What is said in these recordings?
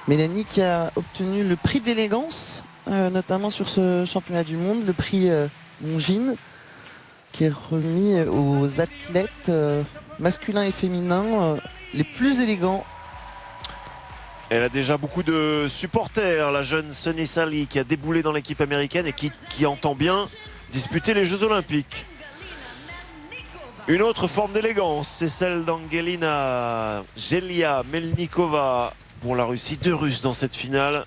Mélanie qui a obtenu le prix d'élégance, notamment sur ce championnat du monde, le prix Longines, qui est remis aux athlètes masculins et féminins les plus élégants. Elle a déjà beaucoup de supporters, la jeune Sunny Sally qui a déboulé dans l'équipe américaine et qui entend bien disputer les Jeux Olympiques. Une autre forme d'élégance, c'est celle d'Angelina Jelia Melnikova pour la Russie. 2 Russes dans cette finale.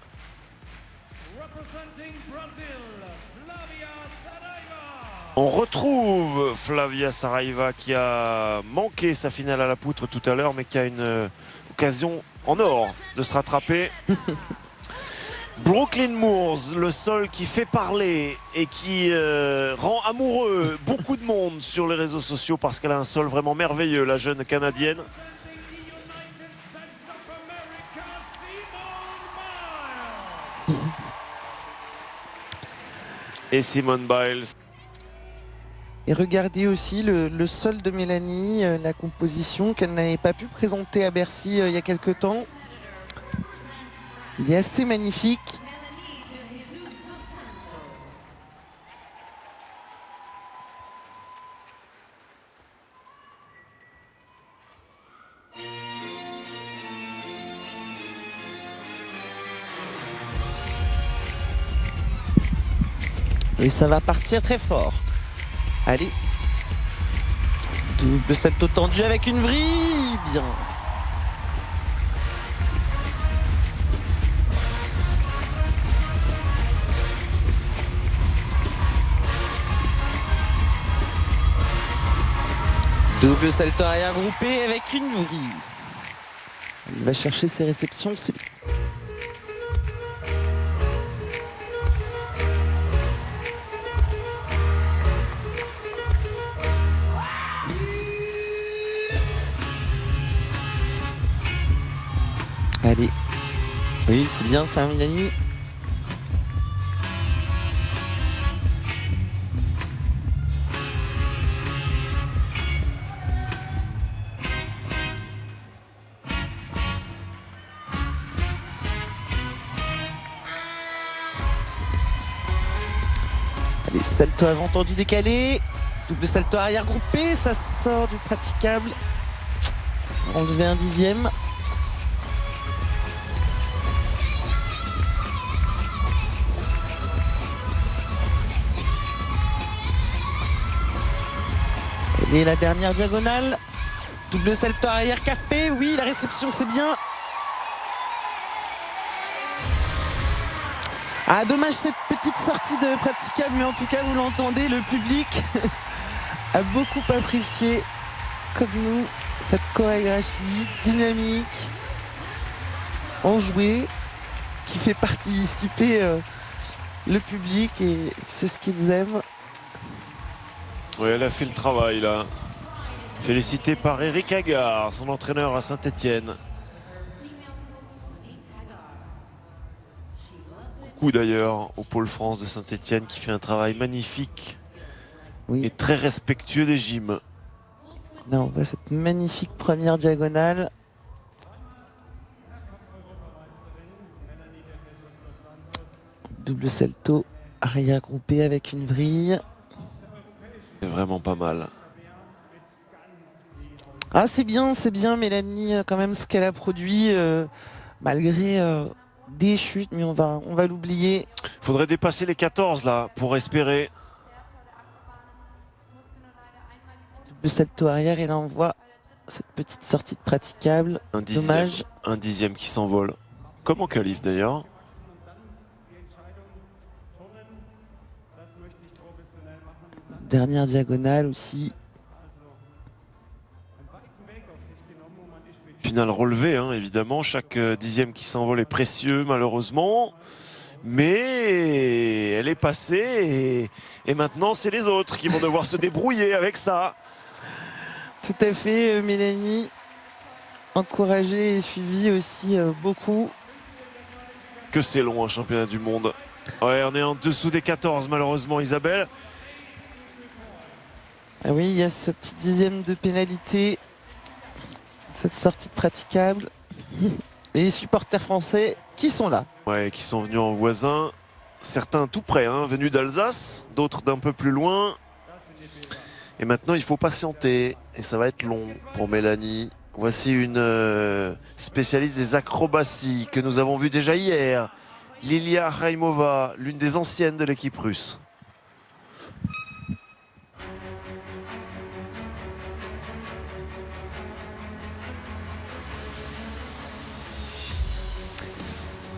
On retrouve Flavia Saraiva qui a manqué sa finale à la poutre tout à l'heure, mais qui a une occasion en or de se rattraper. Brooklyn Moores, le sol qui fait parler et qui rend amoureux beaucoup de monde sur les réseaux sociaux parce qu'elle a un sol vraiment merveilleux, la jeune Canadienne. Et Simone Biles. Et regardez aussi le sol de Mélanie, la composition qu'elle n'avait pas pu présenter à Bercy il y a quelques temps. Il est assez magnifique. Et ça va partir très fort. Allez. Double salto tendu avec une vrille. Bien. Double salto arrière groupé avec une vrille. Il va chercher ses réceptions. C'est bien. Allez. Oui, c'est bien ça, Mélanie. Allez, salto avant tendu décalé. Double salto arrière groupé. Ça sort du praticable. Enlever un 10e. Et la dernière diagonale, double salto arrière carpé, oui, la réception c'est bien. Ah, dommage cette petite sortie de praticable, mais en tout cas vous l'entendez, le public a beaucoup apprécié, comme nous, cette chorégraphie dynamique, enjouée, qui fait participer le public et c'est ce qu'ils aiment. Oui, elle a fait le travail là. Félicité par Eric Agar, son entraîneur à Saint-Etienne. Coucou d'ailleurs au Pôle France de Saint-Etienne qui fait un travail magnifique et très respectueux des gyms. Là, on voit cette magnifique première diagonale. Double salto arrière groupé avec une vrille. C'est vraiment pas mal. Ah, c'est bien Mélanie, quand même ce qu'elle a produit, malgré des chutes, mais on va l'oublier. Faudrait dépasser les 14 là pour espérer. Double salto arrière et là on voit cette petite sortie de praticable. Dommage. Un 10e qui s'envole. Comme en qualif d'ailleurs. Dernière diagonale aussi. Finale relevée, hein, évidemment. Chaque 10e qui s'envole est précieux, malheureusement. Mais elle est passée et maintenant, c'est les autres qui vont devoir se débrouiller avec ça. Tout à fait, Mélanie. Encouragée et suivie aussi beaucoup. Que c'est long, un championnat du monde. Ouais, on est en dessous des 14, malheureusement, Isabelle. Ah oui, il y a ce petit 10e de pénalité. Cette sortie de praticable. les supporters français qui sont là. Ouais, qui sont venus en voisin. Certains tout près, hein, venus d'Alsace, d'autres d'un peu plus loin. Et maintenant, il faut patienter. Et ça va être long pour Mélanie. Voici une spécialiste des acrobaties que nous avons vu déjà hier. Lilia Raimova, l'une des anciennes de l'équipe russe.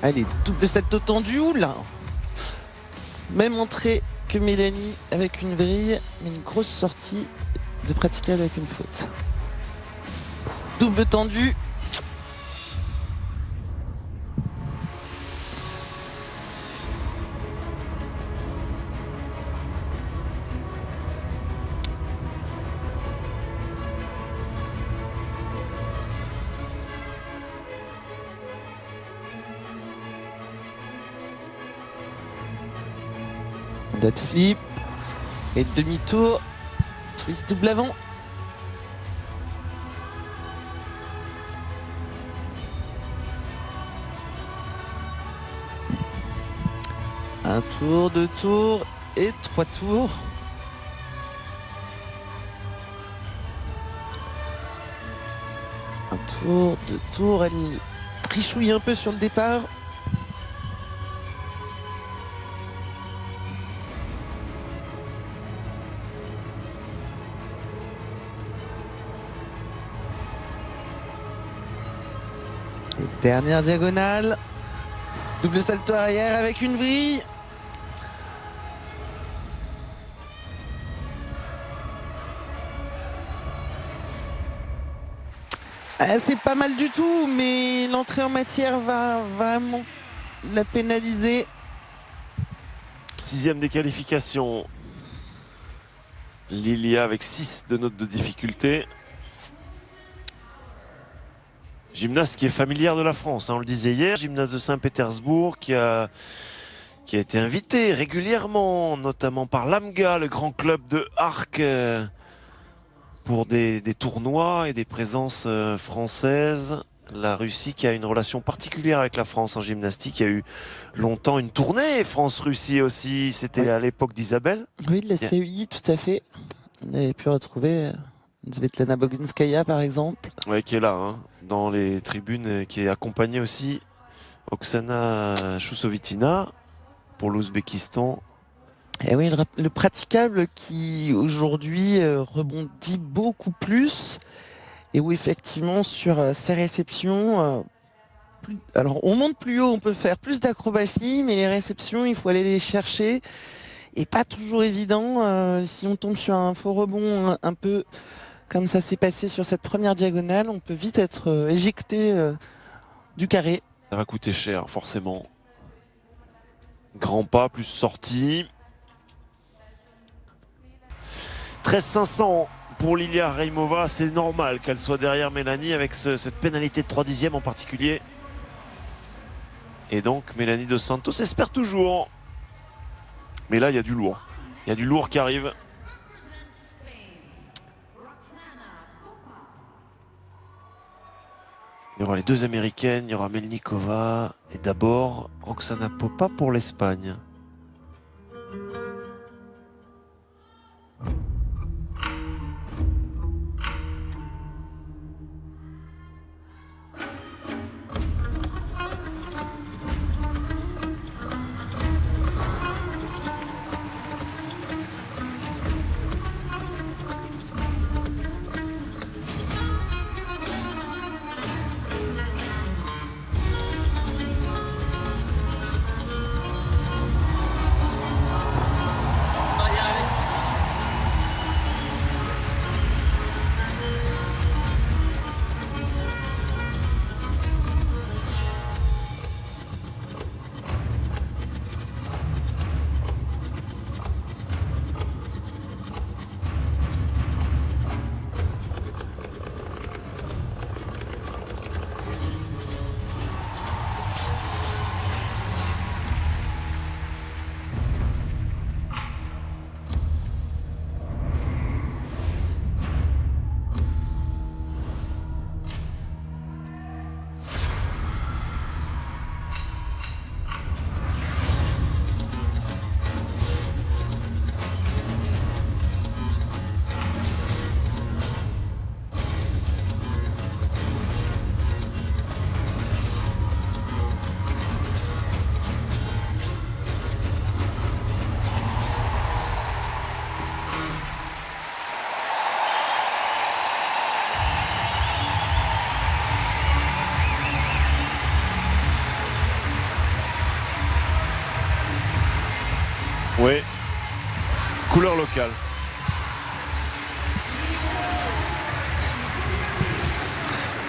Allez, double salto tendu, là. Même entrée que Mélanie avec une vrille, mais une grosse sortie de praticable avec une faute. Double tendu. Date flip et demi-tour, twist double avant. Un tour, 2 tours et 3 tours. Un tour, 2 tours, elle trichouille un peu sur le départ. Et dernière diagonale. Double salto arrière avec une vrille. C'est pas mal du tout, mais l'entrée en matière va vraiment la pénaliser. 6e des qualifications. Lilia avec 6 de notes de difficulté. Gymnaste qui est familière de la France, hein, on le disait hier. Gymnaste de Saint-Pétersbourg qui a été invité régulièrement, notamment par l'AMGA, le grand club de Arc, pour des tournois et des présences françaises. La Russie qui a une relation particulière avec la France en gymnastique. Il y a eu longtemps une tournée France-Russie aussi. C'était à l'époque d'Isabelle. Oui, de la CEI, tout à fait. On avait pu retrouver Svetlana Boginskaya, par exemple. Oui, qui est là, hein, dans les tribunes, qui est accompagnée aussi Oksana Chousovitina pour l'Ouzbékistan. Et oui, le praticable qui aujourd'hui rebondit beaucoup plus et où effectivement sur ses réceptions, alors on monte plus haut, on peut faire plus d'acrobatie, mais les réceptions, il faut aller les chercher et pas toujours évident. Si on tombe sur un faux rebond un peu comme ça s'est passé sur cette première diagonale, on peut vite être éjecté du carré. Ça va coûter cher, forcément. Grand pas plus sortie. 13 500 pour Lilia Raimova. C'est normal qu'elle soit derrière Mélanie avec cette pénalité de 3/10 en particulier. Et donc Mélanie Dos Santos espère toujours. Mais là il y a du lourd. Il y a du lourd qui arrive. Il y aura les deux américaines, il y aura Melnikova et d'abord Roxana Popa pour l'Espagne.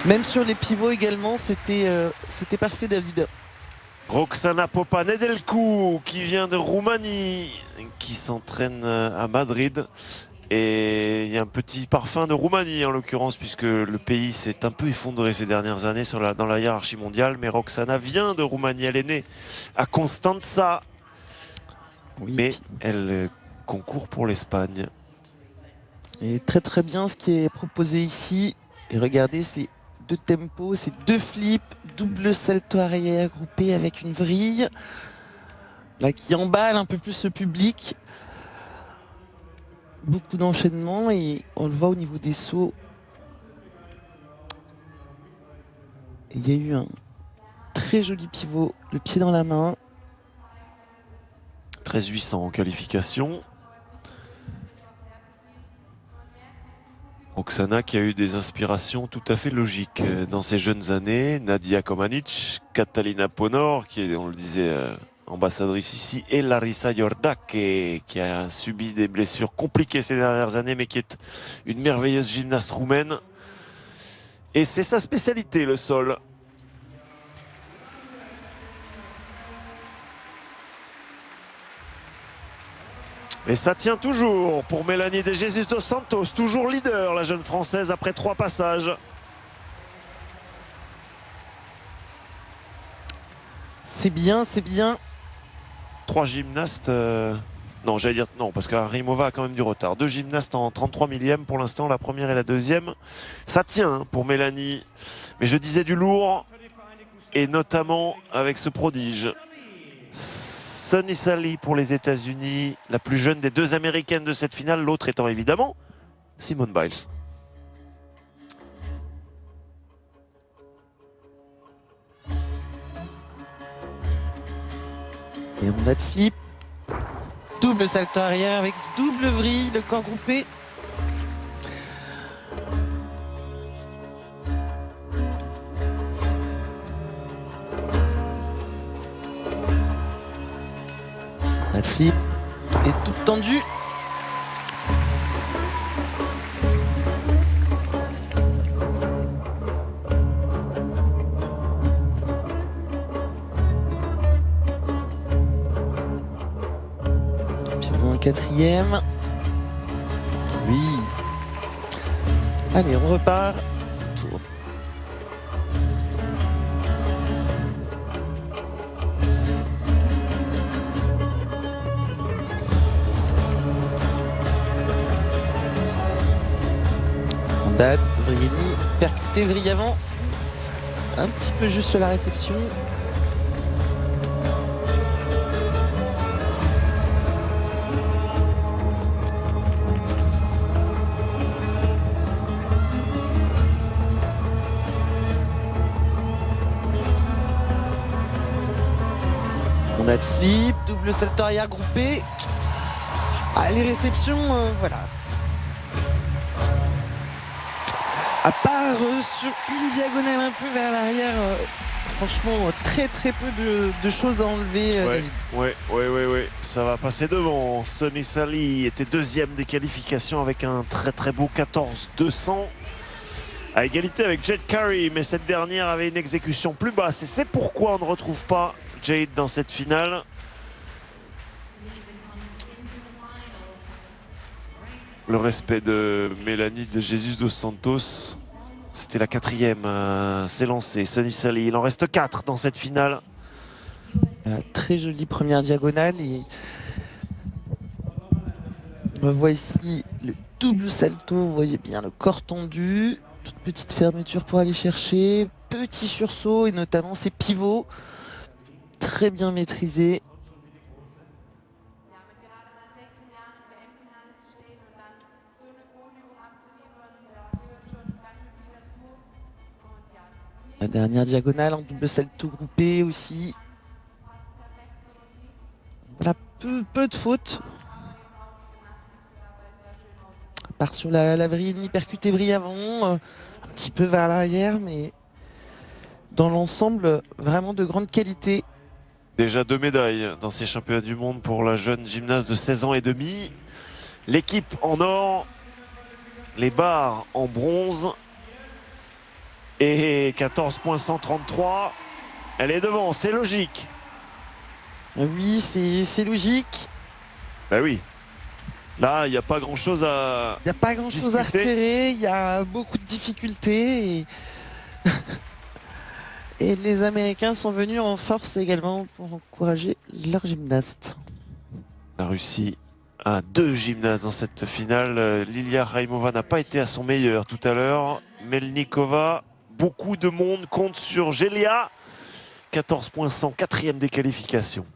Même sur les pivots également, c'était parfait, David. Roxana Popa-Nedelcu qui vient de Roumanie, qui s'entraîne à Madrid. Et il y a un petit parfum de Roumanie en l'occurrence, puisque le pays s'est un peu effondré ces dernières années dans la hiérarchie mondiale. Mais Roxana vient de Roumanie, elle est née à Constanța, Oui. mais elle concourt pour l'Espagne. Et très très bien ce qui est proposé ici. Et regardez, c'est 2 tempos, c'est 2 flips, double salto arrière groupé avec une vrille. Là qui emballe un peu plus le public. Beaucoup d'enchaînements et on le voit au niveau des sauts. Il y a eu un très joli pivot, le pied dans la main. 13-800 en qualification. Roxana qui a eu des inspirations tout à fait logiques dans ses jeunes années. Nadia Komanic, Catalina Ponor, qui est, on le disait, ambassadrice ici, et Larissa Yordak, qui a subi des blessures compliquées ces dernières années, mais qui est une merveilleuse gymnaste roumaine. Et c'est sa spécialité, le sol. Et ça tient toujours pour Mélanie de Jesus dos Santos, toujours leader, la jeune Française, après 3 passages. C'est bien, c'est bien. 3 gymnastes... Non, j'allais dire non, parce qu'Arimova a quand même du retard. 2 gymnastes en 33 millième pour l'instant, la première et la deuxième. Ça tient pour Mélanie. Mais je disais du lourd, et notamment avec ce prodige. Sunny Sally pour les États-Unis, la plus jeune des 2 américaines de cette finale, l'autre étant évidemment Simone Biles. Et on a de flip. Double salto arrière avec double vrille, le corps groupé. On a de flip. Et tout tendu. Quatrième. Oui. Allez, on repart. Tour. On date, Vrieni, percuté, vrille avant. Un petit peu juste sur la réception. On a de flip, double salto arrière groupé. Ah, les réceptions, voilà. À part sur une diagonale un peu vers l'arrière, franchement, très très peu de choses à enlever, David. Ouais. Ça va passer devant. Sunny Sally était 2e des qualifications avec un très très beau 14-200. À égalité avec Jade Carey, mais cette dernière avait une exécution plus basse. Et c'est pourquoi on ne retrouve pas Jade dans cette finale. Le respect de Mélanie de Jesus dos Santos. C'était la 4e. C'est lancé. Sunny Sally. Il en reste 4 dans cette finale. Très jolie première diagonale. Et on voit ici le double salto. Vous voyez bien le corps tendu. Toute petite fermeture pour aller chercher. Petit sursaut et notamment ses pivots. Très bien maîtrisés. La dernière diagonale en double salto groupé aussi. Voilà, peu de fautes. À part sur la vrille, percuté vrille avant, un petit peu vers l'arrière, mais dans l'ensemble, vraiment de grande qualité. Déjà 2 médailles dans ces championnats du monde pour la jeune gymnaste de 16 ans et demi. L'équipe en or, les barres en bronze. Et 14.133. Elle est devant, c'est logique. Oui, c'est logique. Bah oui. Là, il n'y a pas grand-chose à... Il n'y a pas grand-chose à discuter. retirer. Il y a beaucoup de difficultés. Et les Américains sont venus en force également pour encourager leurs gymnastes. La Russie a 2 gymnastes dans cette finale. Lilia Raimova n'a pas été à son meilleur tout à l'heure. Melnikova, beaucoup de monde compte sur Gelia. 14.100, 4e des qualifications.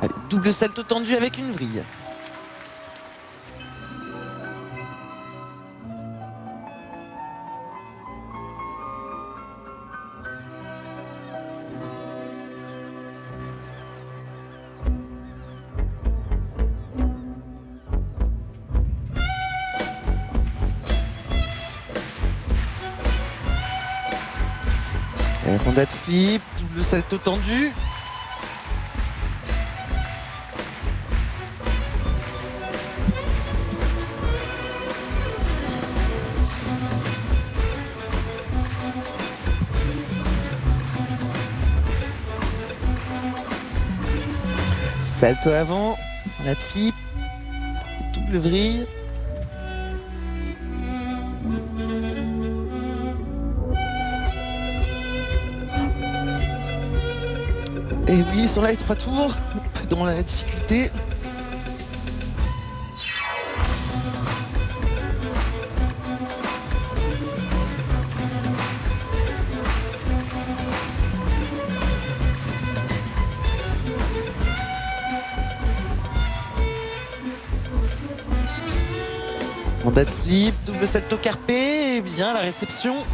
Allez, double salto tendu avec une vrille. Rondette flip, double salto tendu. Salto avant, rondette flip, double vrille. Et oui, ils sont là les 3 tours, un peu dans la difficulté. Rondette flip, double salto carpé, et bien la réception.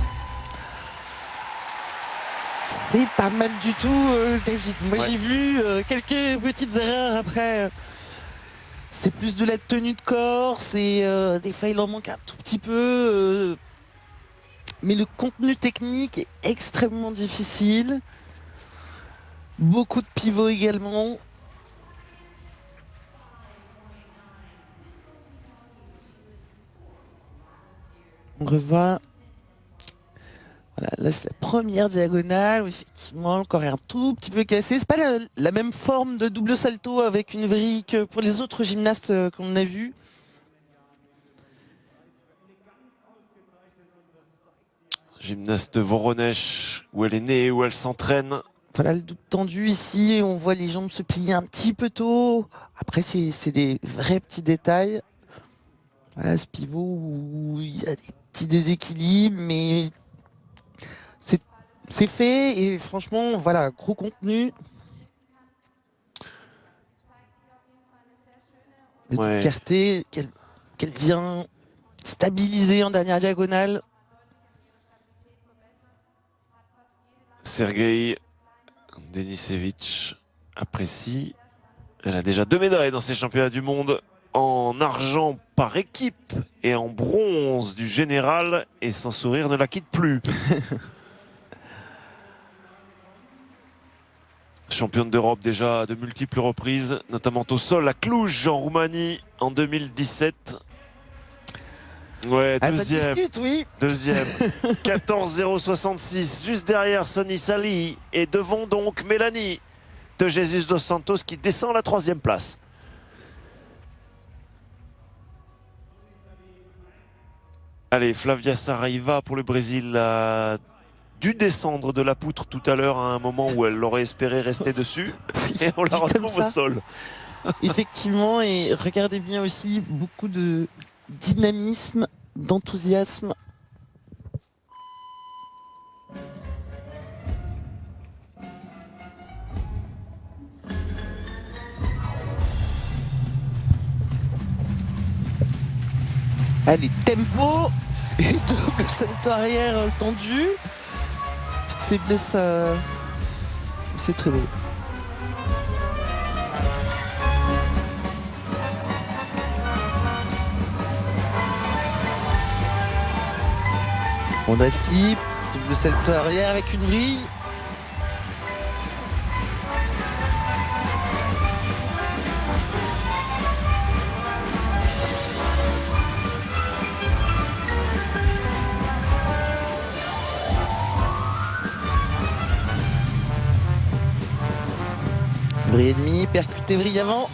C'est pas mal du tout, David. Moi, Ouais. j'ai vu quelques petites erreurs après. C'est plus de la tenue de corps, c'est des fois il en manque un tout petit peu. Mais le contenu technique est extrêmement difficile. Beaucoup de pivots également. On revoit. Voilà, là c'est la première diagonale où effectivement le corps est un tout petit peu cassé. C'est pas la même forme de double salto avec une vrille que pour les autres gymnastes qu'on a vus. Gymnaste Voronezh, où elle est née, où elle s'entraîne. Voilà le double tendu ici, on voit les jambes se plier un petit peu tôt. Après c'est des vrais petits détails. Voilà ce pivot où il y a des petits déséquilibres, mais c'est fait et franchement voilà, gros contenu. Le Ouais. Ducarté qu'elle vient stabiliser en dernière diagonale. Sergei Denisevich apprécie. Elle a déjà 2 médailles dans ces championnats du monde. En argent par équipe et en bronze du général. Et son sourire ne la quitte plus. Championne d'Europe déjà à de multiples reprises, notamment au sol à Cluj en Roumanie en 2017. Ouais, Ah, ça deuxième. discute, oui. Deuxième. 14,066, juste derrière Sonny Sally. Et devant donc Mélanie de Jesus dos Santos qui descend à la 3e place. Allez, Flavia Saraiva pour le Brésil a dû descendre de la poutre tout à l'heure à un moment où elle aurait espéré rester dessus. Et on la Dit comme retrouve au ça. sol. Effectivement, et regardez bien aussi beaucoup de dynamisme, d'enthousiasme. Allez, tempo et double salto arrière tendu. Petite faiblesse, c'est très beau. On a le flip, double salto arrière avec une vrille. Vrille et demi, percuté vrille avant.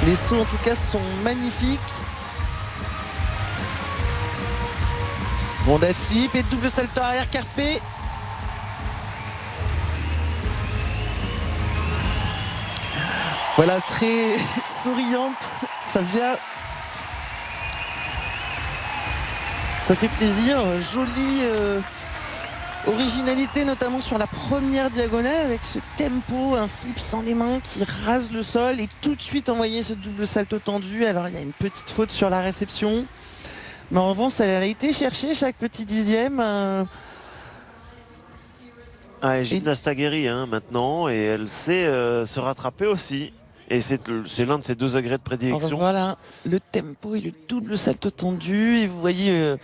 Les sauts en tout cas sont magnifiques. Bon dead flip et double salto arrière carpé. Voilà, très souriante Fabia. Ça fait plaisir. Jolie originalité notamment sur la première diagonale avec ce tempo, un flip sans les mains qui rase le sol et tout de suite envoyer ce double salto tendu. Alors il y a une petite faute sur la réception, mais en revanche elle a été chercher chaque petit dixième. Gymnaste aguerrie maintenant et elle sait se rattraper aussi. Et c'est l'un de ses deux agrès de prédilection. Voilà, le tempo et le double salto tendu. Et vous voyez,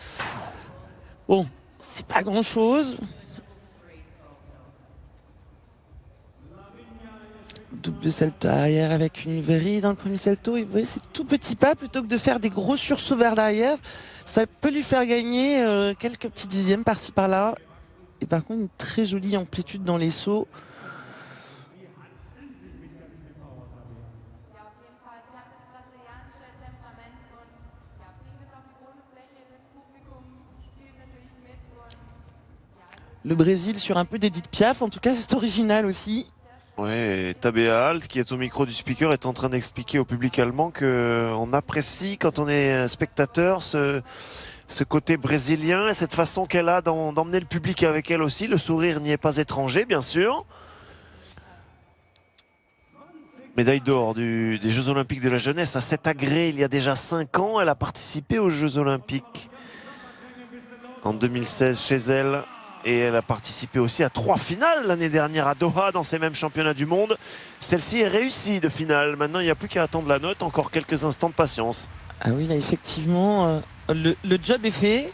bon, c'est pas grand chose. Double salto arrière avec une vrille dans le premier salto. Et vous voyez, c'est tout petit pas plutôt que de faire des gros sursauts vers l'arrière. Ça peut lui faire gagner quelques petits dixièmes par-ci par-là. Et par contre, une très jolie amplitude dans les sauts. Le Brésil sur un peu d'Edith Piaf, en tout cas c'est original aussi. Ouais, Tabea Alt qui est au micro du speaker est en train d'expliquer au public allemand qu'on apprécie quand on est spectateur ce côté brésilien et cette façon qu'elle a d'emmener le public avec elle aussi. Le sourire n'y est pas étranger bien sûr. Médaille d'or des Jeux Olympiques de la jeunesse à 7 agrès il y a déjà 5 ans. Elle a participé aux Jeux Olympiques en 2016 chez elle. Et elle a participé aussi à 3 finales l'année dernière à Doha dans ces mêmes championnats du monde. Celle-ci est réussie de finale. Maintenant, il n'y a plus qu'à attendre la note. Encore quelques instants de patience. Ah oui, là, effectivement, le job est fait.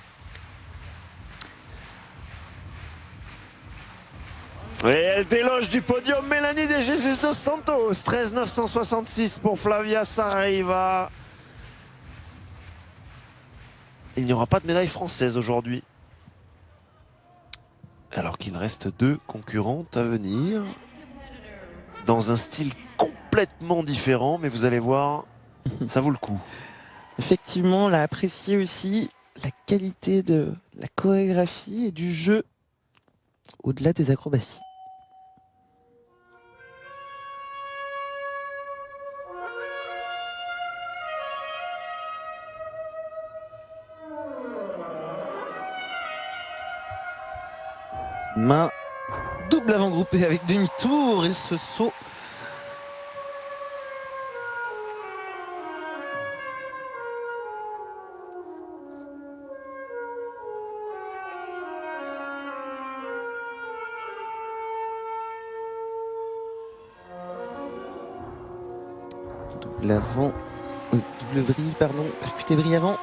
Et elle déloge du podium Mélanie de Jesus dos Santos. 13 966 pour Flavia Saraiva. Il n'y aura pas de médaille française aujourd'hui. Alors qu'il reste 2 concurrentes à venir dans un style complètement différent, mais vous allez voir, ça vaut le coup. Effectivement, on a apprécié aussi la qualité de la chorégraphie et du jeu au-delà des acrobaties. Main double avant groupé avec demi-tour et ce saut. Double avant, double vrille, pardon, percuté vrille avant.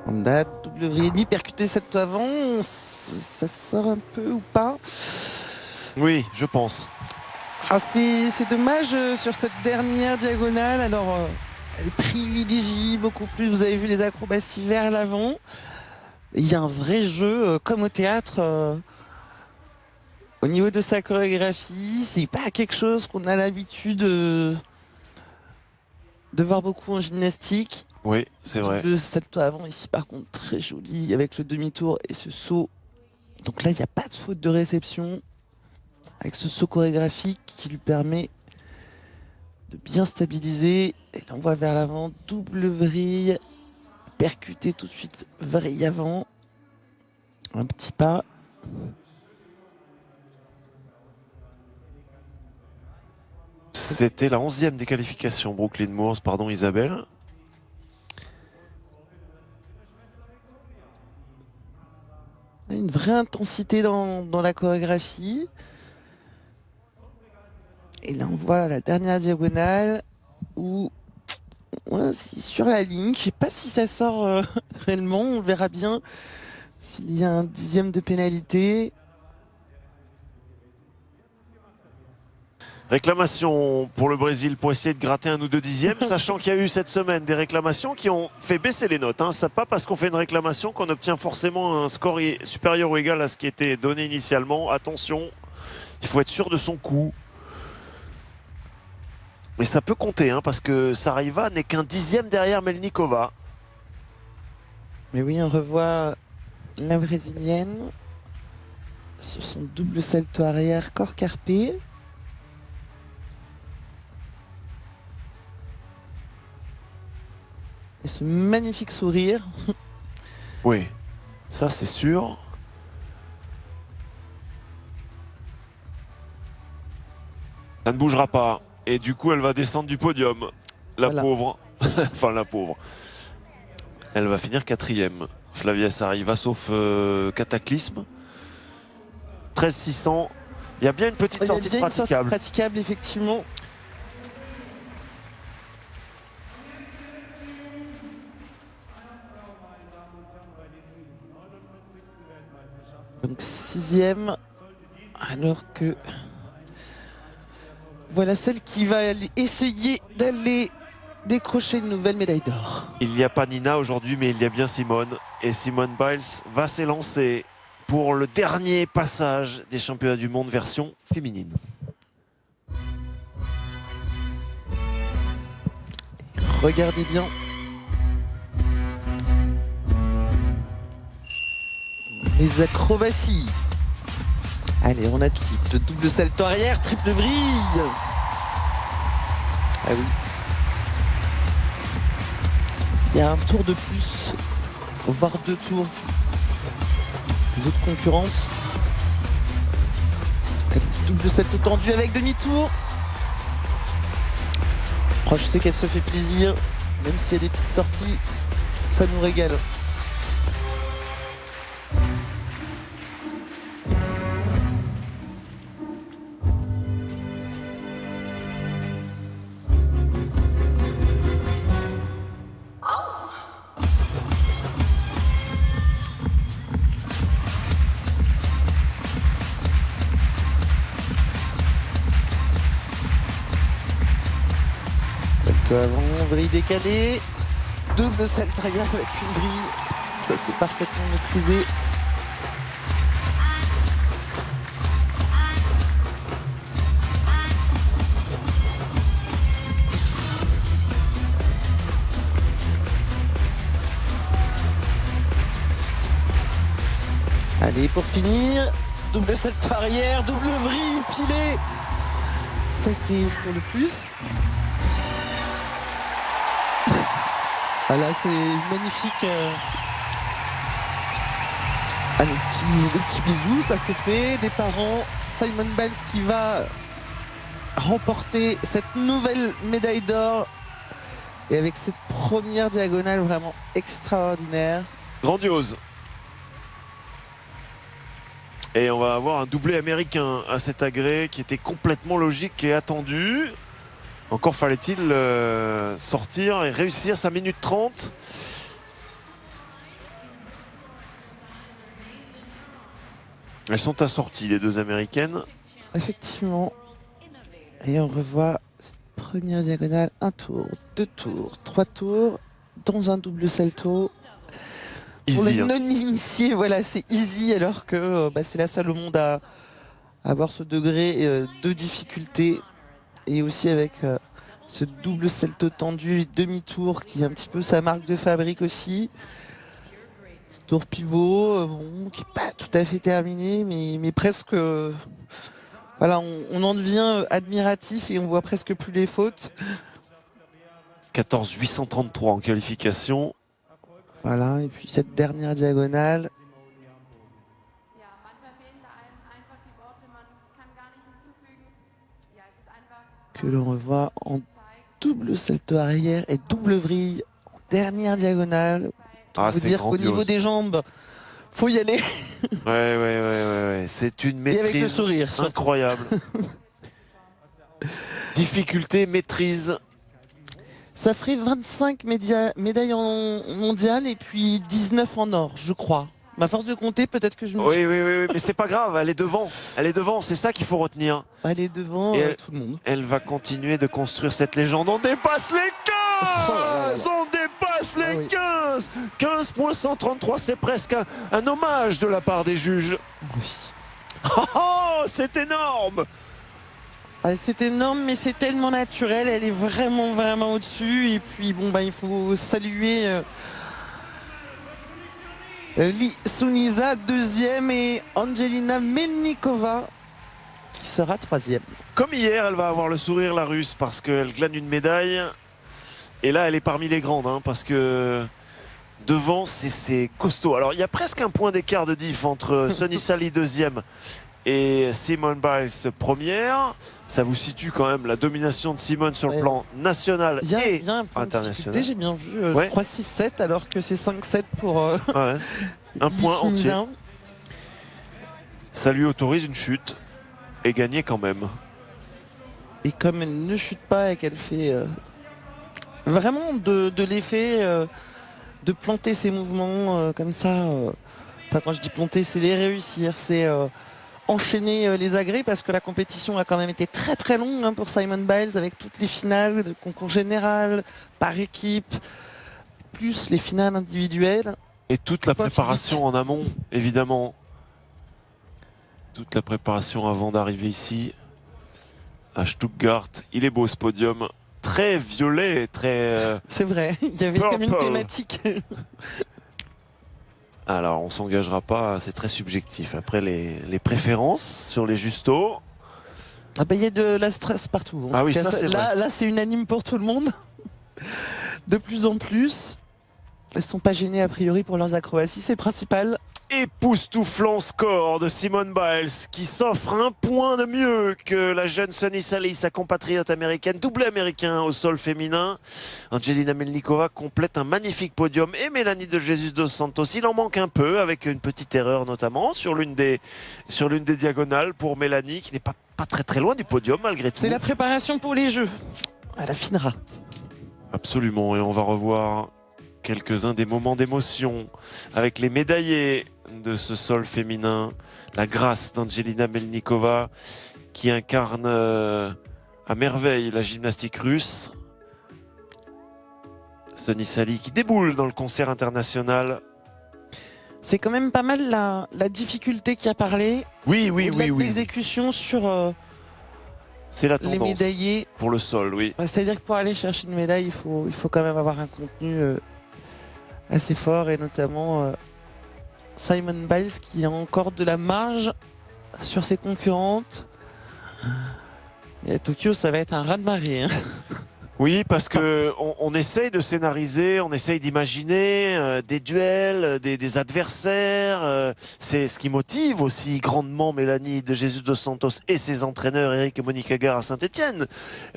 On a double vrille et demi, percuté cette avant, ça sort un peu ou pas? Oui, je pense. Ah, c'est dommage sur cette dernière diagonale. Alors, elle privilégie beaucoup plus, vous avez vu les acrobaties vers l'avant. Il y a un vrai jeu, comme au théâtre, Au niveau de sa chorégraphie, c'est pas quelque chose qu'on a l'habitude de voir beaucoup en gymnastique. Oui, c'est vrai. Le salto avant ici, par contre, très joli avec le demi-tour et ce saut. Donc là, il n'y a pas de faute de réception avec ce saut chorégraphique qui lui permet de bien stabiliser. Et l'envoi vers l'avant, double vrille, percuté tout de suite, vrille avant. Un petit pas. C'était la 11e des qualifications, Brooklyn Moores, pardon Isabelle. Une vraie intensité dans la chorégraphie. Et là, on voit la dernière diagonale où ouais, c'est sur la ligne. Je ne sais pas si ça sort réellement. On verra bien s'il y a un 10e de pénalité. Réclamation pour le Brésil pour essayer de gratter 1 ou 2 dixièmes, sachant qu'il y a eu cette semaine des réclamations qui ont fait baisser les notes. C'est pas parce qu'on fait une réclamation qu'on obtient forcément un score supérieur ou égal à ce qui était donné initialement. Attention, il faut être sûr de son coup. Mais ça peut compter, parce que Saraiva n'est qu'un 10e derrière Melnikova. Mais oui, on revoit la brésilienne sur son double salto arrière corps carpé. Et ce magnifique sourire. Oui, ça c'est sûr. Ça ne bougera pas. Et du coup, elle va descendre du podium. La Voilà. pauvre. Enfin, la pauvre. Elle va finir 4e. Flavia Saraiva, sauf cataclysme. 13 600. Il y a bien une petite sortie Une sortie praticable. praticable, effectivement. Donc 6e. Alors que voilà celle qui va essayer d'aller décrocher une nouvelle médaille d'or. Il n'y a pas Nina aujourd'hui, mais il y a bien Simone. Et Simone Biles va s'élancer pour le dernier passage des championnats du monde version féminine. Regardez bien. Les acrobaties. Allez, on a tout. Le double salto arrière, triple vrille. Ah oui. Il y a un tour de plus, voire 2 tours. Les autres concurrentes. Double salto tendu avec demi-tour. Oh, je sais qu'elle se fait plaisir, même s'il y a des petites sorties, ça nous régale. Salto avant, vrille décalée, double salto arrière avec une vrille, ça c'est parfaitement maîtrisé. Allez, pour finir, double salto arrière, double vrille, pilé. Ça c'est pour le plus. Voilà, c'est magnifique. Allez, le petit bisou, ça c'est fait. Des parents, Simone Biles qui va remporter cette nouvelle médaille d'or. Et avec cette première diagonale vraiment extraordinaire. Grandiose. Et on va avoir un doublé américain à cet agrès qui était complètement logique et attendu. Encore fallait-il sortir et réussir sa minute 30. Elles sont assorties, les deux américaines. Effectivement. Et on revoit cette première diagonale. 1 tour, 2 tours, 3 tours dans un double salto. Pour Easy, les non-initiés, voilà, c'est easy alors que c'est la seule au monde à avoir ce degré de difficulté et aussi avec ce double salto tendu demi-tour qui est un petit peu sa marque de fabrique aussi. Tour pivot, bon, qui n'est pas tout à fait terminé, mais presque. Voilà, on en devient admiratif et on voit presque plus les fautes. 14,833 en qualification. Voilà, et puis cette dernière diagonale. Que l'on revoit en double salto arrière et double vrille en dernière diagonale. Ah, Faut c'est dire qu'au niveau des jambes, faut y aller. Ouais. C'est une Et avec le maîtrise sourire. incroyable. Difficulté, maîtrise. Ça ferait 25 médailles en mondial et puis 19 en or, je crois. Ma force de compter, peut-être que je me Oui, mais c'est pas grave, elle est devant. Elle est devant, c'est ça qu'il faut retenir. Elle est devant tout le monde. Elle va continuer de construire cette légende. On dépasse les 15 On dépasse les 15 15,133, c'est presque un hommage de la part des juges. Oui. Oh, c'est énorme. C'est énorme, mais c'est tellement naturel. Elle est vraiment au-dessus. Et puis, bon, il faut saluer Li Suniza, deuxième, et Angelina Melnikova, qui sera troisième. Comme hier, elle va avoir le sourire, la Russe, parce qu'elle glane une médaille. Et là, elle est parmi les grandes, hein, parce que devant, c'est costaud. Alors, il y a presque un point d'écart de diff entre Sunny Sally, deuxième, et Simone Biles, première. Ça vous situe quand même la domination de Simone sur le plan national et international. J'ai bien vu, je crois 6-7, alors que c'est 5-7 pour un point entier. Ça lui autorise une chute et gagner quand même. Et comme elle ne chute pas et qu'elle fait vraiment de l'effet de planter ses mouvements comme ça. Enfin, quand je dis planter, c'est les réussir, c'est enchaîner les agrès, parce que la compétition a quand même été très longue pour Simone Biles, avec toutes les finales de concours général, par équipe, plus les finales individuelles. Et toute la préparation en amont, évidemment. Toute la préparation avant d'arriver ici à Stuttgart. Il est beau ce podium. Très violet, très... C'est vrai, il y avait comme une thématique. Alors, on s'engagera pas, c'est très subjectif. Après, les préférences sur les justos. Ah il y a de la stress partout. Ah oui, ça c'est vrai. Là, c'est unanime pour tout le monde. De plus en plus. Elles ne sont pas gênées a priori pour leurs acrobaties, c'est le principal. Époustouflant score de Simone Biles, qui s'offre un point de mieux que la jeune Sunny Sally, sa compatriote américaine, doublé américain au sol féminin. Angelina Melnikova complète un magnifique podium, et Mélanie de Jesus dos Santos, il en manque un peu, avec une petite erreur notamment sur l'une des diagonales pour Mélanie, qui n'est pas très loin du podium malgré tout. C'est la préparation pour les Jeux. Elle affinera. Absolument, et on va revoir quelques-uns des moments d'émotion avec les médaillés de ce sol féminin. La grâce d'Angelina Melnikova, qui incarne à merveille la gymnastique russe. Sunny Sally qui déboule dans le concert international. C'est quand même pas mal la difficulté qui a parlé. Oui. L'exécution sur c'est la tendance les médaillés pour le sol, oui. C'est-à-dire que pour aller chercher une médaille, il faut quand même avoir un contenu assez fort, et notamment Simone Biles qui a encore de la marge sur ses concurrentes. Et à Tokyo, ça va être un raz-de-marée. Hein. Oui, parce que on essaye de scénariser, on essaye d'imaginer des duels, des adversaires. C'est ce qui motive aussi grandement Mélanie de Jesus dos Santos et ses entraîneurs Eric et Monique Agar à Saint-Etienne.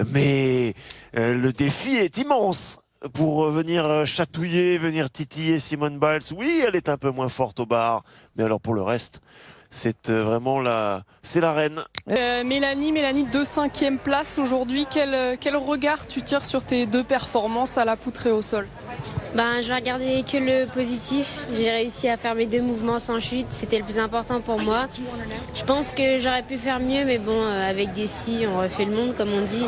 Mais le défi est immense pour venir chatouiller, venir titiller Simone Biles. Oui, elle est un peu moins forte au bar, mais alors pour le reste, c'est vraiment c'est la reine. Mélanie, 2 5e place aujourd'hui. Quel regard tu tires sur tes deux performances à la poutre et au sol? Je vais regarder que le positif. J'ai réussi à faire mes 2 mouvements sans chute. C'était le plus important pour moi. Je pense que j'aurais pu faire mieux, mais bon, avec des si, on refait le monde, comme on dit.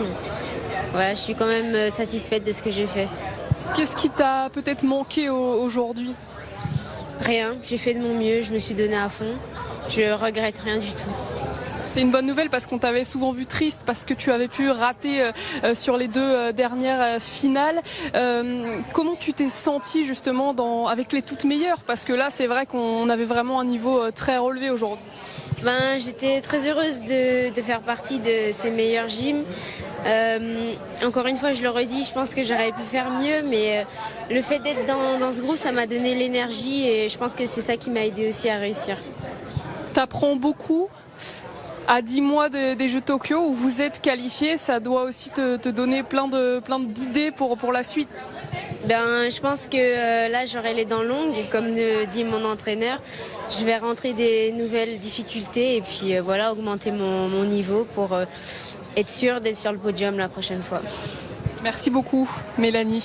Voilà, je suis quand même satisfaite de ce que j'ai fait. Qu'est-ce qui t'a peut-être manqué aujourd'hui? Rien, j'ai fait de mon mieux, je me suis donnée à fond. Je regrette rien du tout. C'est une bonne nouvelle parce qu'on t'avait souvent vu triste parce que tu avais pu rater sur les 2 dernières finales. Comment tu t'es senti justement avec les toutes meilleures? Parce que là, c'est vrai qu'on avait vraiment un niveau très relevé aujourd'hui. J'étais très heureuse de faire partie de ces meilleurs gyms. Encore une fois, je le redis, je pense que j'aurais pu faire mieux, mais le fait d'être dans ce groupe, ça m'a donné l'énergie et je pense que c'est ça qui m'a aidé aussi à réussir. T'apprends beaucoup. À 10 mois des Jeux Tokyo où vous êtes qualifié, ça doit aussi te donner plein d'idées pour la suite. Je pense que là j'aurai les dents longues et comme le dit mon entraîneur, je vais rentrer des nouvelles difficultés et puis augmenter mon niveau pour être sûre d'être sur le podium la prochaine fois. Merci beaucoup Mélanie.